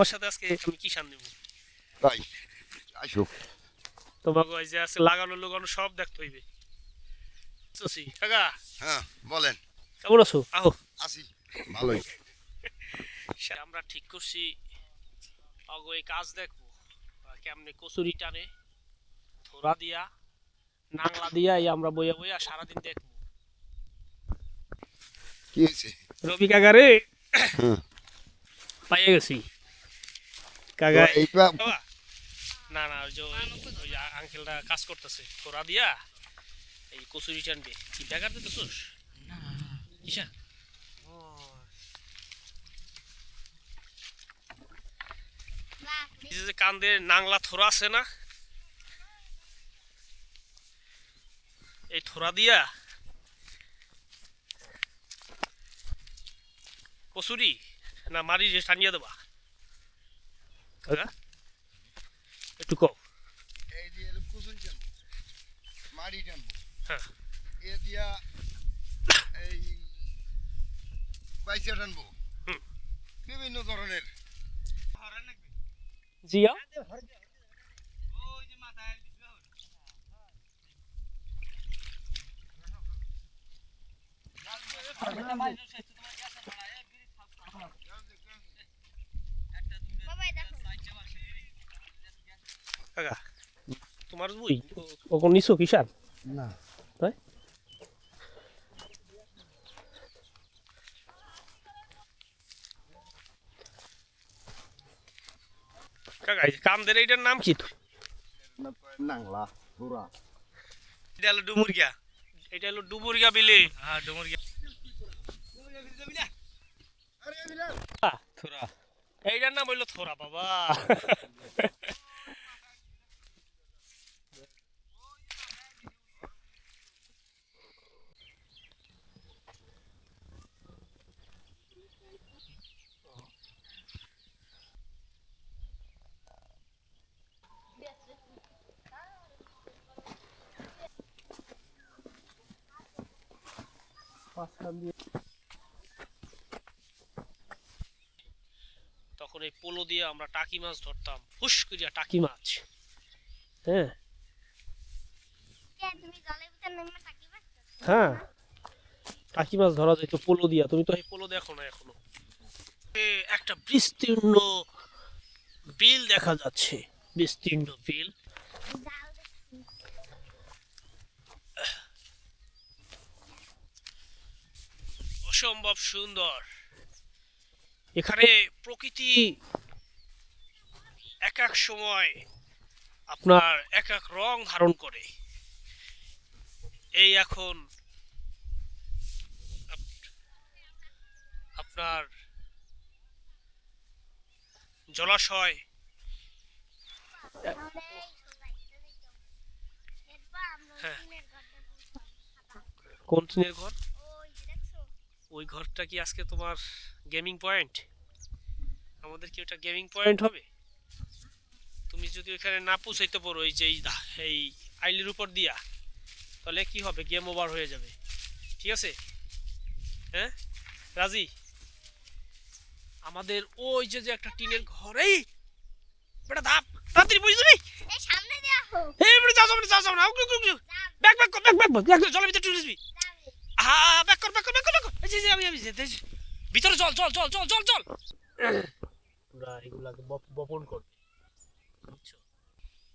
আমার সাথে আজকে আমি কিষান নেব তাই আইসো। তোমাকে ওই যে আজকে লাগানো লাগানো সব দেখতে হইবে। সসি কাকা হ্যাঁ বলেন। কেমন আছো? আহো। আছি ভালোই। আমরা ঠিক করছি অগো এই কাজ দেখবো কেমনে কচুরি টানে থোড়া দিয়া নাংলা দিয়া এই আমরা বইয়া বইয়া সারাদিন দেখবো। কি হয়েছে? রবি কাকা রে হুম। পাইয়ে গেছি কাকা। তো এইটা বাবা, না না ওই যে ওই আঙ্কেলটা কাজ করতেছে থোড়া দিয়া এই কচুরি টানবে। কি বেকার দিতেছোস? না কিসা এই যে কান্দে নাংলা থোড়া আছে না, এই থোড়া দিয়া কচুরি না মারি যে টানিয়ে দেবা কাকা একটু কও। এই দিয়ে কুসুল টানবো, মাড়ি টানবো, হ্যাঁ এ দিয়া এই বাইসা টানবো, হুম। বিভিন্ন ধরনের। জিয়া কাকা তোমার বই ওখন নিছো কিষান? না তাই কাকা এই কামদের এইটার নাম কি? নাংলা ধুরা। এটা হলো ডুমুরগিয়া, এটা হলো ডুমুরগিয়া বিলে। হ্যাঁ ডুমুরগিয়া থোড়া, এইটার নাম হইলো থোড়া বাবা। তখন এই পোলো দিয়ে আমরা টাকি মাছ ধরতাম, হুশ করিয়া টাকি মাছ। হ্যাঁ হ্যাঁ টাকি মাছ ধরা যেত পোলো দিয়া। তুমি তো এই পোলো দেখো না এখনো। একটা বিস্তীর্ণ বিল দেখা যাচ্ছে, বিস্তীর্ণ বিল। অসম্ভব সুন্দর। এখানে প্রকৃতি এক এক সময় আপনার এক এক রং ধারণ করে। এই এখন আপনার জলাশয়, হ্যাঁ কোন টিনের ঘর? ওই ঘরটা কি আজকে তোমার গেমিং পয়েন্ট? আমাদের কি ওটা গেমিং পয়েন্ট হবে? তুমি যদি ওইখানে না পৌঁছাইতে পারো এই যে এই আইলির উপর দিয়া, তাহলে কি হবে? গেম ওভার হয়ে যাবে। ঠিক আছে? হ্যাঁ রাজি? আমাদের ওই যে যে একটা টিনের ঘর, এই বেটা ধাপ তাড়াতাড়ি বুঝলি এই সামনে দেখো, এই বেটা যাও যাও যাও না back back back back back জলের ভিতরে টুরিসবি। হ্যাঁ ব্যাক কর ব্যাক কর ব্যাক কর ব্যাক কর। এই যে আমি ভিতরে চল চল চল চল চল চল পুরা এগুলাকে বপন করবে।